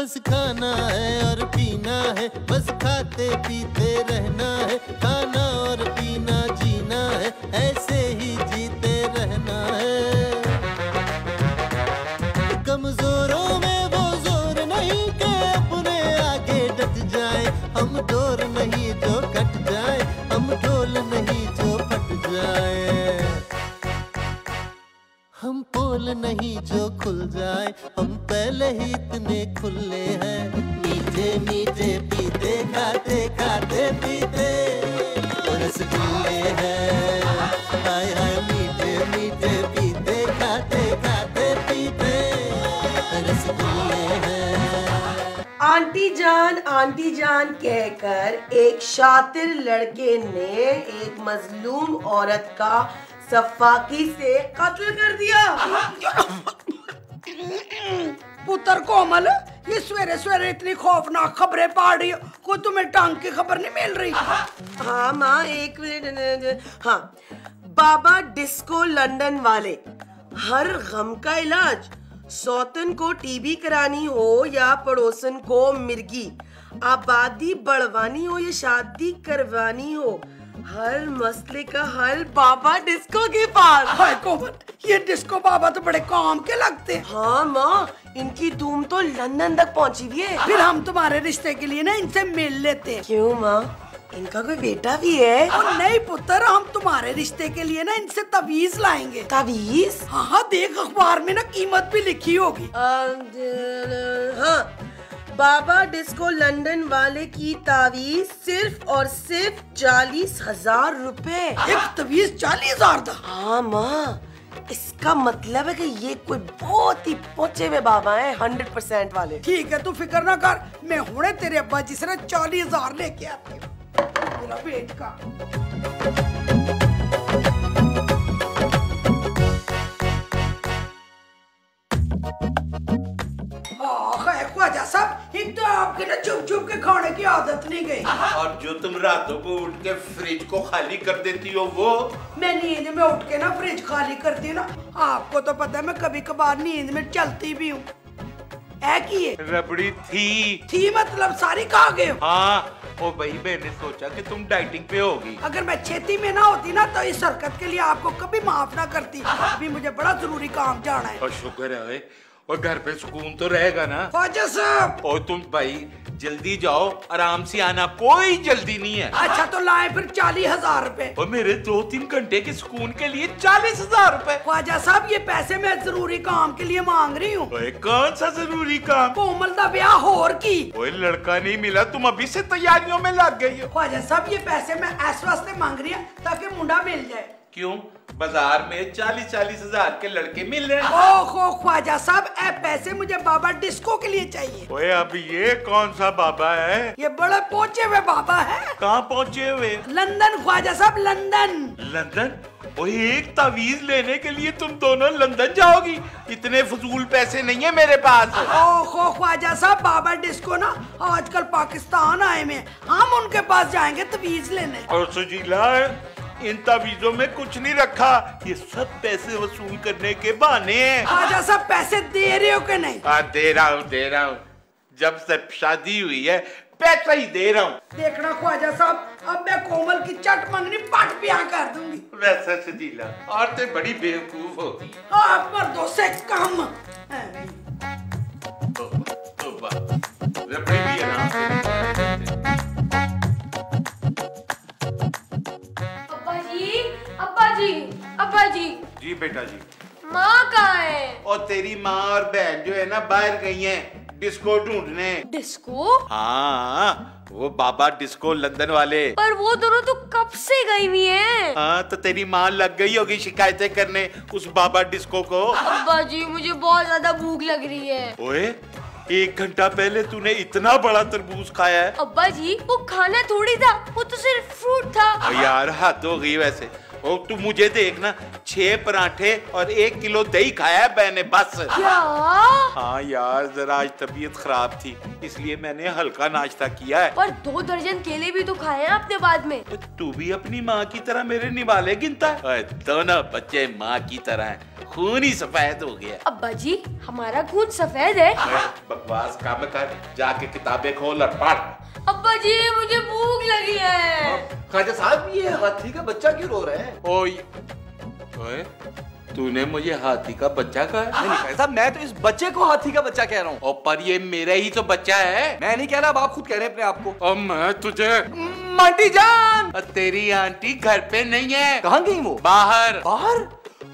बस खाना है और पीना है, बस खाते पीते रहना है, खाना और पीना जीना है, ऐसे ही जीते रहना है। कमजोरों में वो जोर नहीं कि अपने आगे डट जाए, हम डोर नहीं जो कट जाए, हम ढोल नहीं जो फट जाए, हम पोल नहीं जो खुल जाए, हम पहले ही इतने खुले हैं। मीठे मीठे पीते खाते खाते पीते रसगुल्ले हैं, हाय हाय मीठे मीठे पीते खाते खाते पीते रसगुल्ले हैं। आंटी जान कहकर एक शातिर लड़के ने एक मजलूम औरत का सफाकी से कत्ल कर दिया। पुत्र कोमल, ये सवेरे सवेरे इतनी खौफनाक खबरें पढ़ रही हो, कोई तुम्हें टांग की खबर नहीं मिल रही? हाँ माँ, एक मिनट। हाँ, बाबा डिस्को लंदन वाले हर गम का इलाज, सौतन को टीबी करानी हो या पड़ोसन को मिर्गी, आबादी बढ़वानी हो या शादी करवानी हो, हर मसले का हल बाबा डिस्को के पास। हाय कोमल, ये डिस्को बाबा तो बड़े काम के लगते हैं। हाँ माँ, इनकी धूम तो लंदन तक पहुँची हुई है। फिर हम तुम्हारे रिश्ते के लिए ना इनसे मिल लेते हैं। क्यों माँ, इनका कोई बेटा भी है? और नहीं पुत्र, हम तुम्हारे रिश्ते के लिए ना इनसे तवीज लाएंगे। तवीज? हाँ, देख अखबार में ना कीमत भी लिखी होगी। हाँ, बाबा डिस्को लंदन वाले की तावीज सिर्फ और सिर्फ 40,000 रुपए। एक तवीज 40,000 था? हाँ माँ, इसका मतलब है कि ये कोई बहुत ही पहुंचे हुए बाबा हैं, 100% वाले। ठीक है, तू फिक्र ना कर, मैं हुणे तेरे अब्बा जी से 40,000 लेके आती हूँ। मेरा पेट का ख्वाजा साहब, एक तो आपके ना चुप चुप के खाने की आदत नहीं गई, और जो तुम रातों को उठ के फ्रिज को खाली कर देती हो वो। मैं नींद में उठ के ना फ्रिज खाली करती हूँ ना, आपको तो पता है मैं कभी कभार नींद में चलती भी हूँ। रबड़ी थी मतलब सारी खा गए हो? हाँ, ओ भाई मैंने सोचा कि तुम डाइटिंग पे होगी। अगर मैं खेती में ना होती ना तो इस हरकत के लिए आपको कभी माफ ना करती। अभी मुझे बड़ा जरूरी काम जाना है। और शुक्र है, और घर पे सुकून तो रहेगा ना। ख्वाजा साहब, और तुम भाई जल्दी जाओ, आराम से आना, कोई जल्दी नहीं है। अच्छा तो लाए फिर 40,000 रुपए। और मेरे 2-3 घंटे के सुकून के लिए 40,000 रुपए। ख्वाजा साहब, ये पैसे मैं जरूरी काम के लिए मांग रही हूँ। कौन सा जरूरी काम? कोमल का ब्याह होर की। कोई लड़का नहीं मिला, तुम अभी से तैयारियों में लग गई हो। ख्वाजा साहब, ये पैसे मैं ऐस वास्ते मांग रही हूँ ताकि मुंडा मिल जाए। क्यों? बाजार में 40,000 के लड़के मिल रहे हैं। ओहो ख्वाजा साहब, ए पैसे मुझे बाबा डिस्को के लिए चाहिए। ओए, अब ये कौन सा बाबा है? ये बड़े पहुंचे हुए बाबा है। कहाँ पहुँचे हुए? London Khwaja Sahab, London. London? ओए, एक तावीज लेने के लिए तुम दोनों लंदन जाओगी? इतने फजूल पैसे नहीं है मेरे पास। ओहो ख्वाजा साहब, बाबा डिस्को ना आजकल पाकिस्तान आए में, हम उनके पास जाएंगे तवीज लेने। और सुजीला, इन तावीजों में कुछ नहीं रखा, ये सब पैसे वसूल करने के बहाने हैं। ख्वाजा साहब, पैसे दे रहे हो कि नहीं? हाँ, दे रहा हूँ। जब से शादी हुई है पैसा ही दे रहा हूँ। देखना ख्वाजा साहब, अब मैं कोमल की चट मंगनी पट ब्याह कर दूंगी। वैसा सजीला, औरतें बड़ी बेवकूफ होती। आप मर्दों से कम। रबड़ी भी आराम से। अब्बा जी। जी बेटा जी। माँ कहाँ है? और तेरी माँ और बहन जो है ना बाहर गई हैं डिस्को ढूंढने। डिस्को? हाँ, वो बाबा डिस्को लंदन वाले। पर वो दोनों तो कब से गई हुई हैं। हाँ, तो तेरी माँ लग गई होगी शिकायतें करने उस बाबा डिस्को को। अब्बा जी, मुझे बहुत ज्यादा भूख लग रही है। ओए, 1 घंटा पहले तूने इतना बड़ा तरबूज खाया है। अब्बा जी, वो खाना थोड़ी था, वो तो सिर्फ फ्रूट था। यार हद हो गई वैसे। और तू मुझे देखना, 6 पराठे और 1 किलो दही खाया है मैंने बस। क्या? हाँ यार, जरा आज तबीयत खराब थी इसलिए मैंने हल्का नाश्ता किया है। पर 2 दर्जन केले भी तो खाए हैं आपने बाद में। तू भी अपनी माँ की तरह मेरे निवाले गिनता है? दोनों बच्चे माँ की तरह हैं। खून ही सफेद हो गया। अब्बा जी हमारा खून सफेद है। बकवास काम कर, जाके किताबें खोल और पढ़। अब्बा जी मुझे भूख लगी है। ख्वाजा साहब ये हाथी का बच्चा क्यों रो रहा है? ओए तूने मुझे हाथी का बच्चा कहा? नहीं ख्वाजा साहब, मैं तो इस बच्चे को हाथी का बच्चा कह रहा हूँ। और पर ये मेरा ही तो बच्चा है। मैं नहीं कह रहा, अब आप खुद कह रहे हैं अपने आप को। और मैं तुझे मांटी जान। और तेरी आंटी घर पे नहीं है। कहाँ गई वो? बाहर। बाहर?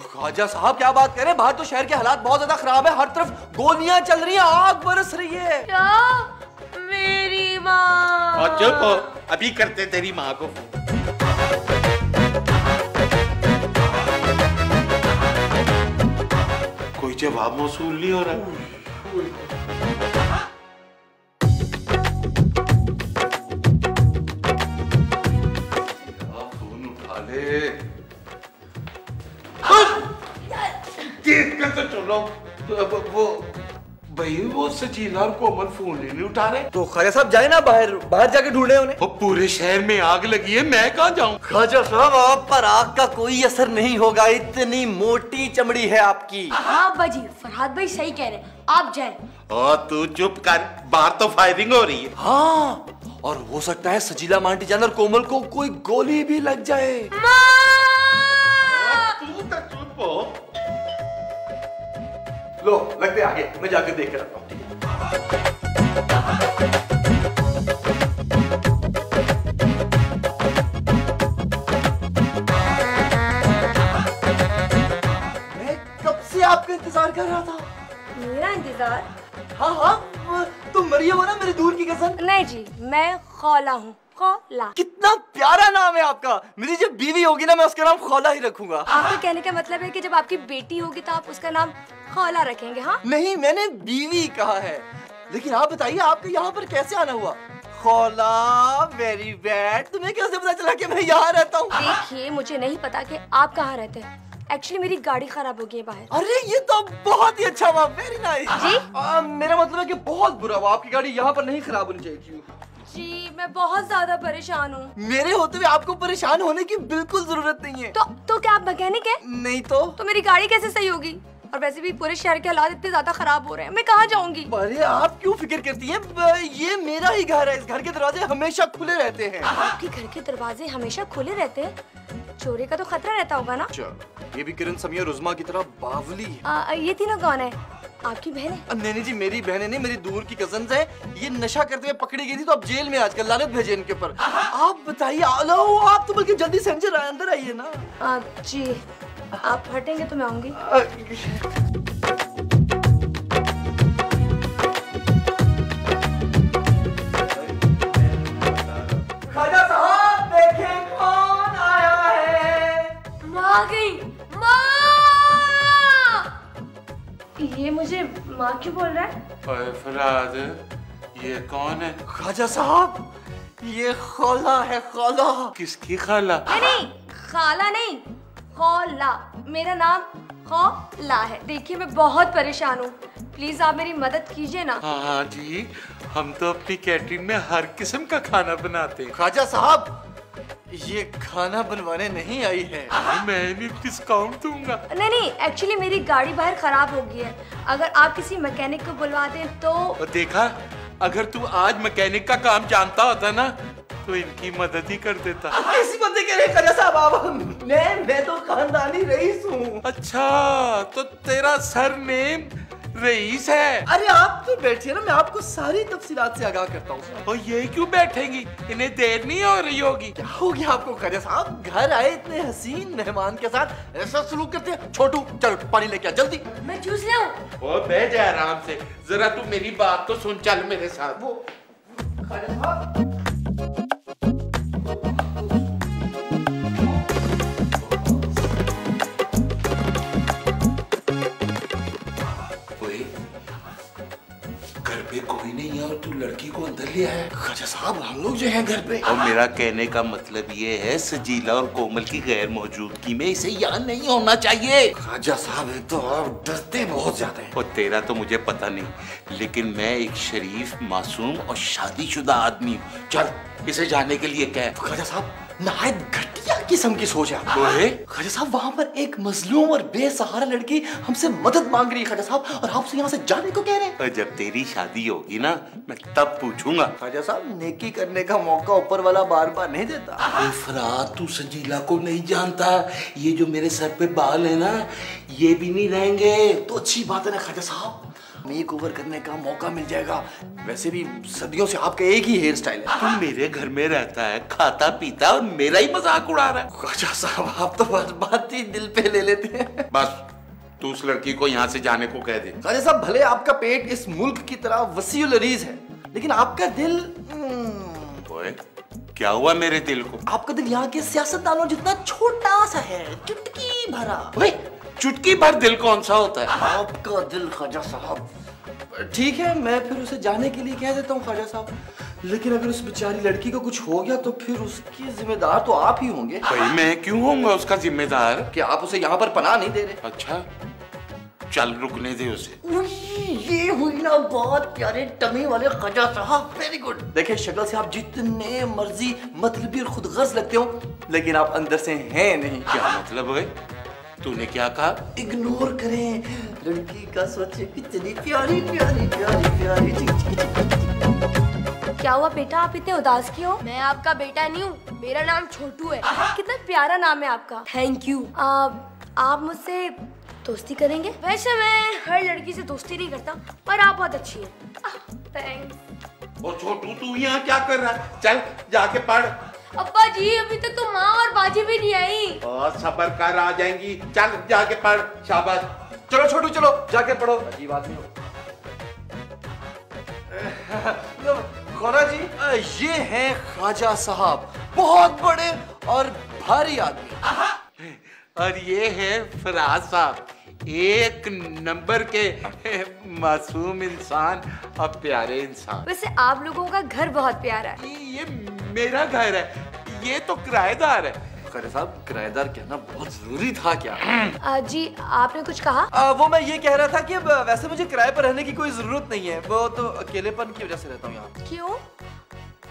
ख्वाजा साहब क्या बात करें, बाहर तो शहर के हालात बहुत ज्यादा खराब है, हर तरफ गोलियां चल रही हैं, आग बरस रही है। क्या? मेरी माँ। और चुप हो, अभी करते तेरी माँ को। कोई जवाब मौसूल नहीं हो रहा। फोन उठा ले। देख कर तो चलो। वो भाई वो सजीला और कोमल फोन ही नहीं उठा रहे। तो ख्वाजा साहब जाए ना बाहर जाके ढूंढे उन्हें। वो पूरे शहर में आग लगी है, मैं कहाँ जाऊँ? ख्वाजा साहब आप पर आग का कोई असर नहीं होगा, इतनी मोटी चमड़ी है आपकी। हाँ अब्बा जी, फरहाद भाई सही कह रहे हैं, आप जाएं। ओ तू चुप कर, बाहर तो फायरिंग हो रही है। हाँ, और हो सकता है सजीला मांटी जान और कोमल को कोई गोली भी लग जाए। तू तो चुप हो। लो लगते आगे, मैं जाकर देख कर आता हूँ। ठीक है। मैं कब से आपका इंतजार कर रहा था। मेरा इंतजार? हाँ, तुम मरियम हो ना, मेरी दूर की कज़न? नहीं जी, मैं खौला हूँ। खौला। कितना प्यारा नाम है आपका। मेरी जब बीवी होगी ना, मैं उसका नाम खौला ही रखूंगा। आपके कहने का मतलब है कि जब आपकी बेटी होगी तो आप उसका नाम खौला रखेंगे? हाँ नहीं, मैंने बीवी कहा है। लेकिन आप बताइए, आपके यहाँ पर कैसे आना हुआ? खौला, वेरी बैड। तुम्हें कैसे पता चला कि मैं यहाँ रहता हूँ? देखिए, मुझे नहीं पता कि आप कहाँ रहते हैं। एक्चुअली मेरी गाड़ी खराब हो गई है बाहर। अरे ये तो बहुत ही अच्छा हुआ, वेरी नाइस। जी? मेरा मतलब है कि बहुत बुरा हुआ, आपकी गाड़ी यहाँ पर नहीं खराब होनी चाहिए। जी, मैं बहुत ज्यादा परेशान हूँ। मेरे होते हुए आपको परेशान होने की बिल्कुल जरूरत नहीं है। तो क्या आप मैकेनिक हैं? नहीं तो मेरी गाड़ी कैसे सही होगी? और वैसे भी पूरे शहर के हालात इतने ज्यादा खराब हो रहे हैं, मैं कहाँ जाऊंगी? अरे आप क्यों फिक्र करती हैं? ये मेरा ही घर है, इस घर के दरवाजे हमेशा खुले रहते हैं। आपके घर के दरवाजे हमेशा खुले रहते हैं? चोरी का तो खतरा रहता होगा ना? ये भी किरण समिया रुज़मा की तरह बावली है। ये तीनों कौन है? आपकी बहन है? नहीं जी, मेरी बहनें नहीं, मेरी दूर की कजन्स हैं। ये नशा करते हुए पकड़ी गई थी तो अब जेल में आजकल, लानत भेजे इनके ऊपर। आप बताइए, आप तो बल्कि जल्दी से अंदर आइए ना। जी, आप हटेंगे तो मैं आऊंगी। ख्वाजा साहब देखें कौन आया है। माँ आ गई। माँ! ये मुझे माँ क्यों बोल रहा है? ओए फराद, ये कौन है? ख्वाजा साहब, ये खौला है, खौला। किसकी खाला? नहीं, खाला नहीं, खौला। मेरा नाम खौला है। देखिए, मैं बहुत परेशान हूँ, प्लीज आप मेरी मदद कीजिए ना। हाँ जी, हम तो अपनी कैटरिंग में हर किस्म का खाना बनाते हैं। ख्वाजा साहब, ये खाना बनवाने नहीं आई है। मैं भी डिस्काउंट दूंगा। नहीं, एक्चुअली मेरी गाड़ी बाहर खराब हो गई है। अगर आप किसी मैकेनिक को बुलवा दें तो। और देखा, अगर तू आज मैकेनिक का काम जानता होता ना तो इनकी मदद ही कर देता। ऐसी बंदे कह रहे ख्वाजा साहब आप? मैं तो खानदानी रईस हूँ। अच्छा, तो तेरा सरनेम रईस है? अरे आप तो बैठिए ना, मैं आपको सारी तफसीलात से आगाह करता हूँ। और ये क्यों बैठेंगी? इन्हें देर नहीं हो रही होगी? क्या हो गया आपको ख्वाजा साहब? घर आए इतने हसीन मेहमान के साथ ऐसा सलूक करते हैं? छोटू चल पानी लेके आ जल्दी। मैं जूस ले आऊं? ओ बैठ जा आराम से, जरा तू मेरी बात तो सुन, चल मेरे साथ। वो ख्वाजा साहब, कोई नहीं है और तू लड़की को अंदर ले आया? ख्वाजा साहब हम लोग जो हैं घर पे। और मेरा कहने का मतलब ये है, सजीला और कोमल की गैर मौजूदगी में इसे यहाँ नहीं होना चाहिए। ख्वाजा साहब एक तो आप डरते बहुत ज्यादा हैं। और तेरा तो मुझे पता नहीं, लेकिन मैं एक शरीफ, मासूम और शादीशुदा आदमी हूँ। चल इसे जाने के लिए कह। ख्वाजा साहब नहायत घटिया किस्म की सोच है आपकी। ख्वाजा साहब वहाँ पर एक मजलूम और बेसहारा लड़की हमसे मदद मांग रही है ख्वाजा साहब, और आपसे यहाँ से जाने को कह रहे हैं। और जब तेरी शादी होगी ना मैं तब पूछूंगा। ख्वाजा साहब नेकी करने का मौका ऊपर वाला बार बार नहीं देता। फराद तू संजीला को नहीं जानता, ये जो मेरे सर पे बाल है ना ये भी नहीं रहेंगे। तो अच्छी बात है ना ख्वाजा साहब, मेक ओवर करने का मौका मिल जाएगा। वैसे भी सदियों से आपका एक ही हेयर स्टाइल है। तू मेरे घर में रहता है, खाता पीता और मेरा ही मजाक उड़ा रहा है। ख्वाजा साहब आप तो बस बात ही दिल पे ले लेते हैं। बस तू उस लड़की को यहाँ से जाने को कह दे। ख्वाजा साहब भले आपका पेट इस मुल्क की तरह वसी और अरीज है, लेकिन आपका दिल ओए क्या हुआ मेरे दिल को? आपका दिल यहाँ के सियासतदानों जितना छोटा सा है, चुटकी भरा। ओए चुटकी भर दिल कौन सा होता है? आपका दिल ख्वाजा साहब। ठीक है मैं फिर उसे जाने के लिए कह देता हूँ ख्वाजा साहब, लेकिन अगर उस बेचारी लड़की को कुछ हो गया तो फिर उसकी जिम्मेदार तो आप ही होंगे। भाई मैं क्यों होऊंगा उसका जिम्मेदार? कि आप उसे यहाँ पर पनाह नहीं दे रहे। अच्छा चल रुकने दे उसे। ये हुई ना बहुत प्यारे टमी वाले ख्वाजा साहब, वेरी गुड। देखिए शक्ल से आप जितने मर्जी मतलबी और खुदगर्ज लगते हो, लेकिन आप अंदर से हैं नहीं। क्या मतलब है? तूने क्या कहा? इग्नोर करें, लड़की का सोचे कितनी प्यारी प्यारी प्यारी प्यारी। क्या हुआ बेटा, आप इतने उदास क्यों हो? मैं आपका बेटा नहीं हूँ, मेरा नाम छोटू है। कितना प्यारा नाम है आपका। Thank you. आप मुझसे दोस्ती करेंगे? वैसे मैं हर लड़की से दोस्ती नहीं करता, पर आप बहुत अच्छी हैं। थैंक्स। वो छोटू तू यहाँ क्या कर रहा है? चल जाके पढ़। अब्बा जी अभी तक तो माँ और बाजी भी नहीं आई। सबर कर, आ जाएंगी। चल जाके पढ़। शाबाश। चलो छोटू चलो जाके पढ़ो। अजीब आदमी हो। ख्वाजा जी ये हैं ख्वाजा साहब, बहुत बड़े और भारी आदमी। और ये है फराज साहब, एक नंबर के मासूम इंसान और प्यारे इंसान। वैसे आप लोगों का घर बहुत प्यारा है। ये मेरा घर है, ये तो किराएदार है। ख्वाजा साहब किराएदार कहना बहुत जरूरी था क्या? जी आपने कुछ कहा? वो मैं ये कह रहा था कि वैसे मुझे किराए पर रहने की कोई जरूरत नहीं है, वो तो अकेलेपन की वजह से रहता हूँ यहाँ। क्यों,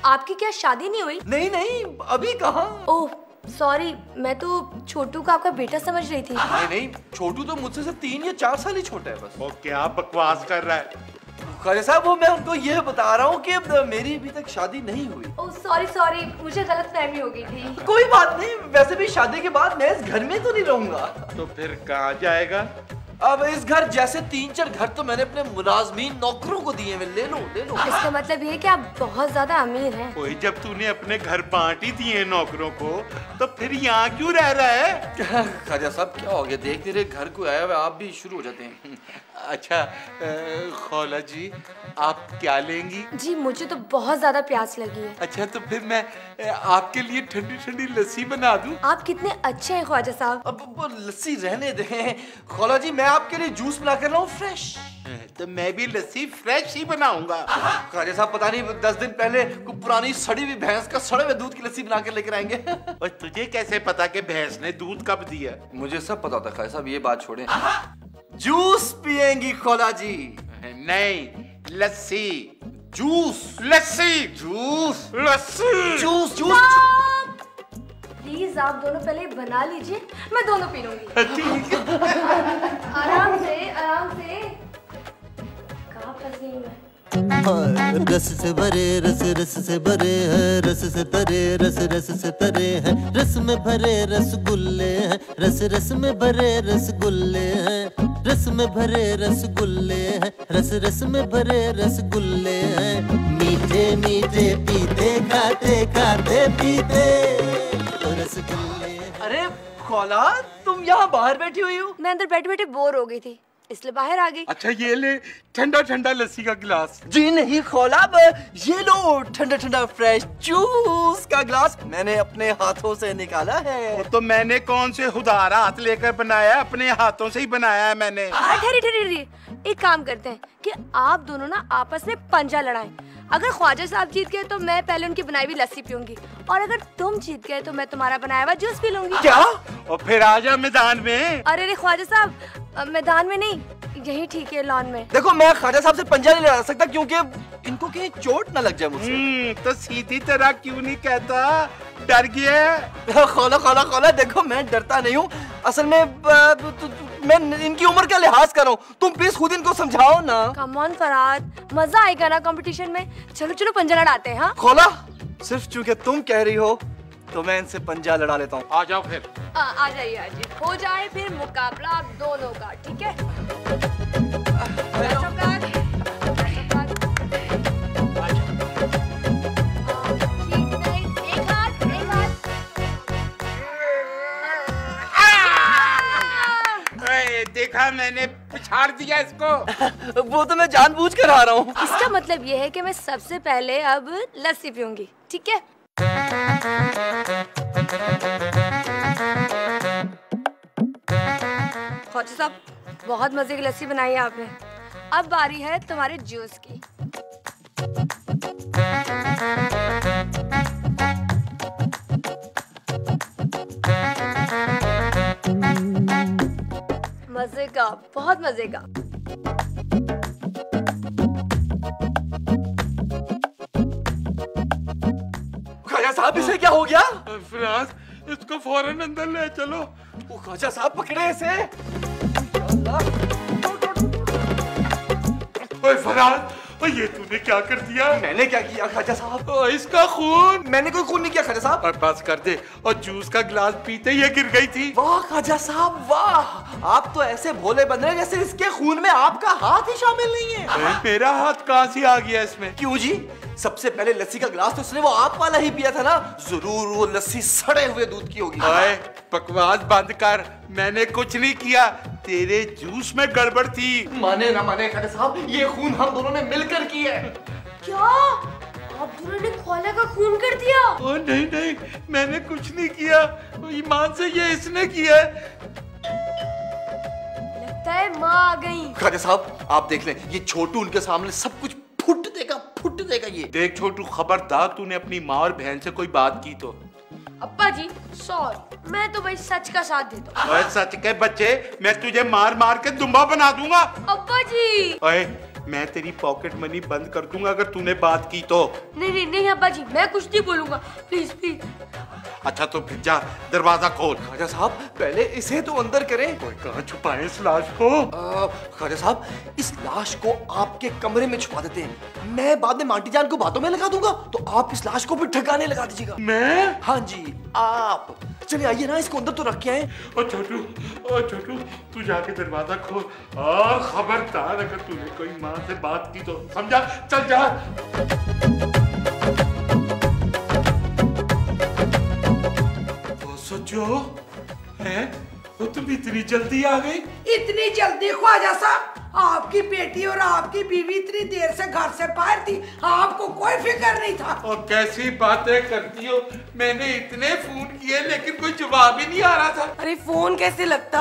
आपकी क्या शादी नहीं हुई? नहीं नहीं अभी कहाँ। ओह सॉरी, मैं तो छोटू को आपका बेटा समझ रही थी। नहीं नहीं छोटू तो मुझसे से 3 या 4 साल ही छोटा है बस। वो क्या बकवास कर रहा है? ख्वाजा साहब वो मैं उनको यह बता रहा हूँ कि मेरी अभी तक शादी नहीं हुई। ओह सॉरी, मुझे गलतफहमी हो गई थी। कोई बात नहीं, वैसे भी शादी के बाद मैं इस घर में तो नहीं रहूंगा। तो फिर कहाँ जाएगा? अब इस घर जैसे 3-4 घर तो मैंने अपने मुलाजमीन नौकरों को दिए हैं, ले लो ले लो। इसका मतलब ये कि आप बहुत ज्यादा अमीर हैं। कोई जब तूने अपने घर बांट ही दिए नौकरों को तो फिर यहाँ क्यों रह रहा है? ख्वाजा साहब क्या हो गया, देख नहीं रहे घर को आया हुआ आप भी शुरू हो जाते हैं। अच्छा खौला जी आप क्या लेंगी? जी मुझे तो बहुत ज्यादा प्यास लगी है। अच्छा तो फिर मैं आपके लिए ठंडी ठंडी लस्सी बना दूं। आप कितने अच्छे हैं ख्वाजा साहब। अब वो लस्सी रहने दें खौला जी, मैं आपके लिए जूस बना कर रहा हूँ फ्रेश। तो मैं भी लस्सी फ्रेश ही बनाऊंगा। ख्वाजा साहब पता नहीं 10 दिन पहले कोई पुरानी सड़ी हुई भैंस का सड़े हुए दूध की लस्सी बना कर लेकर आएंगे। और तुझे कैसे पता कि भैंस ने दूध कब दिया? मुझे सब पता होता ख्वाजा साहब, ये बात छोड़ें। जूस पिएंगी खौला जी? नहीं lassi. Juice lassi juice lassi juice juice. Please आप दोनों पहले बना लीजिए, मैं दोनों पी लूंगी। ठीक है। आराम से कहाँ फंस गई मैं? रस से भरे रस से भरे हैं, रस से तरे रस से तरे हैं, रस में भरे रसगुल्ले हैं, रस में भरे रसगुल्ले हैं, रस में भरे रसगुल्ले हैं, रस में भरे रसगुल्ले हैं, मीठे मीठे पीते खाते खाते पीते रसगुल्ले। अरे खौला तुम यहाँ बाहर बैठी हुई हो? मैं अंदर बैठे बैठे बोर हो गई थी इसलिए बाहर आ गई। अच्छा ये ले ठंडा ठंडा लस्सी का गिलास। जी नहीं खौला, ये लो ठंडा ठंडा फ्रेश जूस का गिलास मैंने अपने हाथों से निकाला है। तो मैंने कौन से खुदारा हाथ लेकर बनाया, अपने हाथों से ही बनाया है मैंने। ठहरिए, एक काम करते हैं कि आप दोनों ना आपस में पंजा लड़ाएं। अगर ख्वाजा साहब जीत गए तो मैं पहले उनकी बनाई हुई लस्सी पीऊंगी, और अगर तुम जीत गए तो मैं तुम्हारा बनाया हुआ जूस पी लूंगी। क्या? और फिर आजा मैदान में। अरे ख्वाजा साहब मैदान में नहीं, यही ठीक है लॉन में। देखो मैं ख्वाजा साहब से पंजा नहीं लड़ा सकता क्योंकि इनको कहीं चोट ना लग जाए मुझसे। तो सीधी तरह क्यों नहीं कहता डर गया। खोला खोला खोला, देखो मैं डरता नहीं हूँ, असल में मैं इनकी उम्र का लिहाज कर रहा हूँ, तुम प्लीज खुद इनको समझाओ ना। कम ऑन फरहाद, मजा आएगा ना कंपटीशन में। चलो चलो पंजा लड़ाते हैं। हाँ खोला, सिर्फ चूंकि तुम कह रही हो तो मैं इनसे पंजा लड़ा लेता हूँ। आ जाओ फिर। आ जाइए आजी, हो जाए फिर मुकाबला आप दोनों का, ठीक है? देखा मैंने पिछाड़ दिया इसको। वो तो मैं जानबूझ कर आ रहा हूँ। इसका मतलब ये है कि मैं सबसे पहले अब लस्सी पीऊंगी, ठीक है? ख्वाजा साहब, बहुत मजे की लस्सी बनाई है आपने। अब बारी है तुम्हारे जूस की। मजे का, बहुत मजे का। ख्वाजा साहब, इसे क्या हो गया? फराज, इसको फौरन अंदर ले चलो। ख्वाजा साहब पकड़े इसे। ओए फराज, ये तूने क्या कर दिया? मैंने क्या किया ख्वाजा साहब? इसका खून। मैंने कोई खून नहीं किया ख्वाजा साहब। और पास कर दे। और जूस का गिलास पीते ही ये गिर गई थी। वाह ख्वाजा साहब वाह, आप तो ऐसे भोले बन रहे हैं जैसे इसके खून में आपका हाथ ही शामिल नहीं है। मेरा हाथ कहाँ से आ गया इसमें? क्यों जी, सबसे पहले लस्सी का गिलास तो उसने वो आप वाला ही पिया था ना, जरूर वो लस्सी सड़े हुए दूध की होगी। ओए बकवास बंद कर, मैंने कुछ नहीं किया, तेरे जूस में गड़बड़ थी। माने ना माने ख्वाजा साहब, ये खून हम दोनों ने मिलकर की है। क्या आप दोनों ने ख्वाजा का खून कर दिया? ओ नहीं नहीं, मैंने कुछ नहीं किया, ईमान से ये इसने किया है। लगता है माँ आ गई। ख्वाजा साहब आप देख लें, ये छोटू उनके सामने सब कुछ फुट देगा ये। देख छोटू, खबरदार तूने अपनी माँ और बहन से कोई बात की तो। अब्बा जी सॉरी, मैं तो भाई सच का साथ देता हूँ। ओए सच के बच्चे, मैं तुझे मार मार के दुम्बा बना दूंगा। अब्बा जी। ओए मैं तेरी पॉकेट मनी बंद कर दूंगा अगर तूने बात की तो। नहीं नहीं नहीं अब्बा जी, मैं कुछ नहीं बोलूंगा, प्लीज प्लीज। अच्छा तो फिर जा, दरवाजा खोल। ख्वाजा साहब पहले इसे तो अंदर करें। कहाँ छुपाए इस लाश को? ख्वाजा साहब, इस लाश को आपके कमरे में छुपा देते हैं, मैं बाद में मांटी जान को बातों में लगा दूंगा, तो आप इस लाश को भी ठिकाने लगा दीजिएगा। मैं? हाँ जी आप। चलिए आइए ना, इसको अंदर तो रख के आए। ओ छोटू, तू जाके दरवाजा खोल। और खबरदार अगर तूने कोई माँ से बात की तो समझा, चल जा। जो है वो तुम इतनी जल्दी आ गई? इतनी जल्दी ख्वाजा साहब, आपकी बेटी और आपकी बीवी इतनी देर से घर से बाहर थी, आपको कोई फिक्र नहीं था। और कैसी बातें करती हो, मैंने इतने फोन किए लेकिन कोई जवाब ही नहीं आ रहा था। अरे फोन कैसे लगता,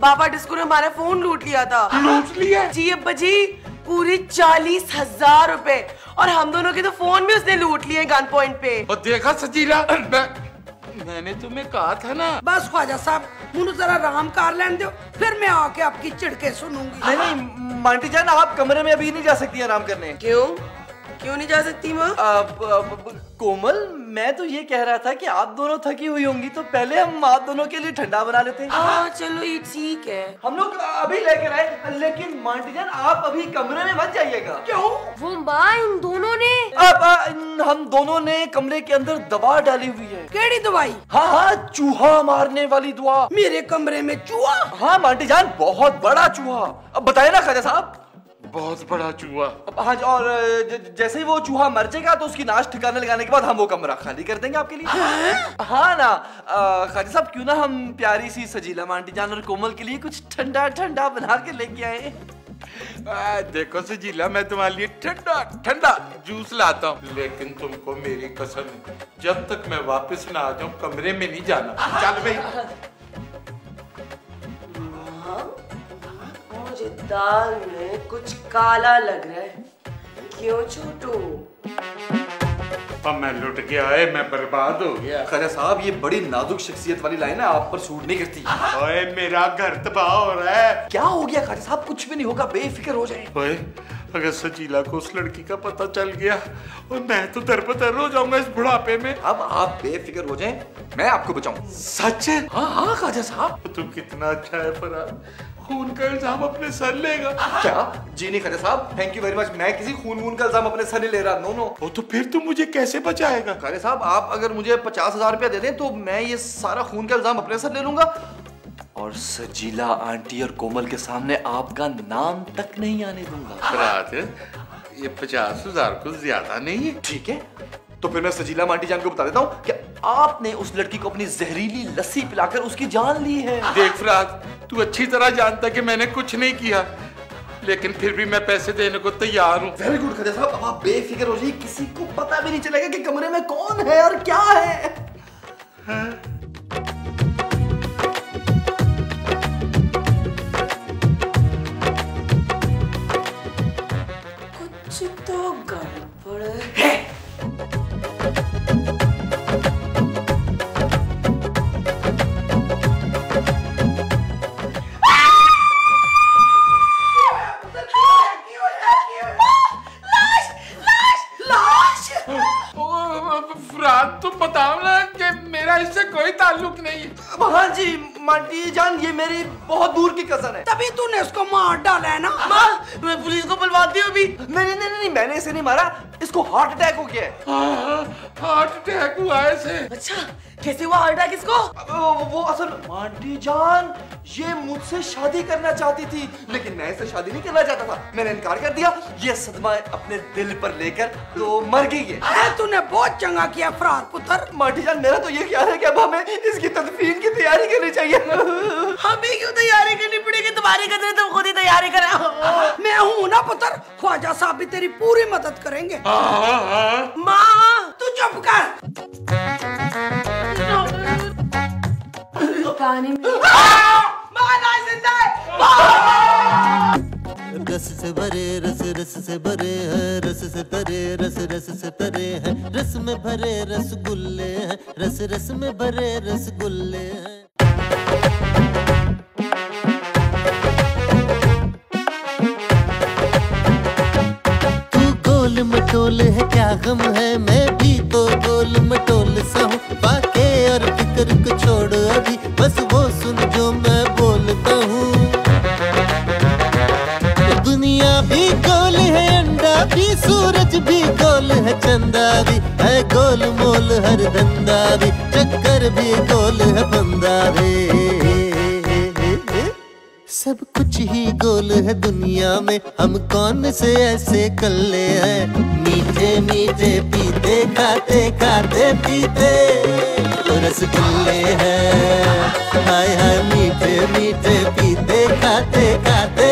बाबा डिस्को ने हमारा फोन लूट लिया था। लूट लिया? जी अब्बा जी, पूरी 40,000 रुपए, और हम दोनों के तो फोन भी उसने लूट लिए गन पॉइंट पे। और देखा सजीला, मैंने तुम्हें कहा था ना। बस ख्वाजा साहब, मुझे जरा आराम कर लेने दो, फिर मैं आके आपकी चिढ़के सुनूंगी। नहीं मांटी जान, आप कमरे में अभी नहीं जा सकती आराम करने। क्यों नहीं जा सकती माँ? कोमल, मैं तो ये कह रहा था कि आप दोनों थकी हुई होंगी, तो पहले हम आप दोनों के लिए ठंडा बना लेते हैं। हाँ चलो ये ठीक है। हम लोग अभी लेकर आए, लेकिन मांटी जान आप अभी कमरे में मत जाइएगा। क्यों? वो माँ इन दोनों ने हम दोनों ने कमरे के अंदर दवा डाली हुई है। केड़ी दवाई? हाँ चूहा मारने वाली दवा। मेरे कमरे में चूहा? हाँ मांटी जान, बहुत बड़ा चूहा। अब बताए ना ख्वाजा साहब। बहुत बड़ा चूहा। हाँ और जैसे ही वो चूहा मर जाएगा तो उसकी नाश ठिकाने लगाने के बाद हम वो कमरा खाली कर देंगे आपके लिए। हाँ ना ख्वाजा साहब, क्यों ना हम प्यारी सी सजीला मांटी जान और कोमल के लिए कुछ ठंडा ठंडा बना के लेके आए। देखो सजीला, मैं तुम्हारे लिए ठंडा ठंडा जूस लाता हूँ, लेकिन तुमको मेरी कसम, जब तक मैं वापस ना आ जाऊँ कमरे में नहीं जाना। चल भाई। मुझे दाल में कुछ काला लग रहा है, क्यों छोटू? अब मैं लुट गया है, मैं बर्बाद हो गया। ख्वाजा साहब, ये बड़ी नाजुक शख्सियत वाली लाइन है, आप पर सूट नहीं करती। ओए मेरा घर तबाह हो रहा है। क्या हो गया ख्वाजा साहब? कुछ भी नहीं होगा, बेफिक्र हो जाए। ओए अगर सजीला को उस लड़की का पता चल गया और मैं तो दरबदर हो जाऊंगा इस बुढ़ापे में। अब आप बेफिक्र हो जाएं, मैं आपको बचाऊं। सच है? हाँ हाँ ख्वाजा साहब। तू कितना अच्छा है फरहाद, खून का इल्जाम अपने सर लेगा। क्या? जी नहीं Khwaja Sahab, thank you very much. मैं किसी खून का इल्जाम अपने सर नहीं ले रहा। No no. वो तो फिर तू मुझे कैसे बचाएगा? ख्वाजा साहब, आप अगर मुझे 50,000 रुपया दे दें तो मैं ये सारा खून का इल्जाम अपने सर ले लूंगा और सजीला आंटी और कोमल के सामने आपका नाम तक नहीं आने दूंगा। फरहाद, ये 50,000 कुछ ज्यादा नहीं है? ठीक है, तो फिर मैं सजीला आंटी जान को बता देता हूँ कि आपने उस लड़की को अपनी जहरीली लस्सी पिलाकर उसकी जान ली है। देख फरहाद, तू अच्छी तरह जानता कि मैंने कुछ नहीं किया, लेकिन फिर भी मैं पैसे देने को तैयार हूँ। वेरी गुड ख्वाजा साहब, अब आप बेफिक्र हो जाइए, किसी को पता भी नहीं चलेगा कि कमरे में कौन है और क्या है। कुछ तो गड़बड़ है। फरहाद, तुम बताओ ना कि मेरा इससे कोई ताल्लुक नहीं है। हाँ जी मांटी जान, ये मेरी बहुत दूर की कजन है। तभी तूने उसको मार डाला है ना। माँ, मैं पुलिस को बुलवाती हूँ अभी। नहीं, मैंने इसे नहीं मारा, इसको हार्ट अटैक हो गया है। हार्ट अटैक हुआ है इसे? अच्छा, कैसे हुआ हार्ट अटैक इसको? वो असल मांटी जान ये मुझसे शादी करना चाहती थी, लेकिन मैं इससे शादी नहीं करना चाहता था। मैंने इनकार कर दिया। ये सदमा अपने दिल पर लेकर तो मर गई है। अरे तूने बहुत चंगा किया फरहाद पुत्र। मांटी जान, मेरा तो ये ख्याल है कि अब हमें इसकी तदफीन की तैयारी करनी चाहिए। हमें क्यों तैयारी करनी पड़ेगी? तुम्हारे कदर तुम खुद ही तैयारी करो। मैं हूँ ना पुत्र, ख्वाजा साहब भी तेरी पूरी मदद करेंगे। माँ, तू चुप कर। कहानी में रस से भरे रस रस से भरे हैं, रस से तरे रस रस से तरे हैं, रस में भरे रसगुल्ले हैं, रस रस में भरे रसगुल्ले हैं। तू गोल मटोल है, क्या गम है, मैं भी तो गोल मटोल सा हूँ। बाके और फिक्र को छोड़ अभी, बस वो सुन जो मैं बोलता हूँ। दुनिया भी गोल है, अंडा भी, सूरज भी गोल है, चंदा भी है गोल मोल, हर धंधा भी, चक्कर भी गोल है, फंदा भी। सब कुछ ही गोल है दुनिया में, हम कौन से ऐसे कल्ले हैं। मीठे मीठे पीते खाते खाते पीते तो रसगुल्ले हैं। हाय हाय मीठे मीठे पीते खाते खाते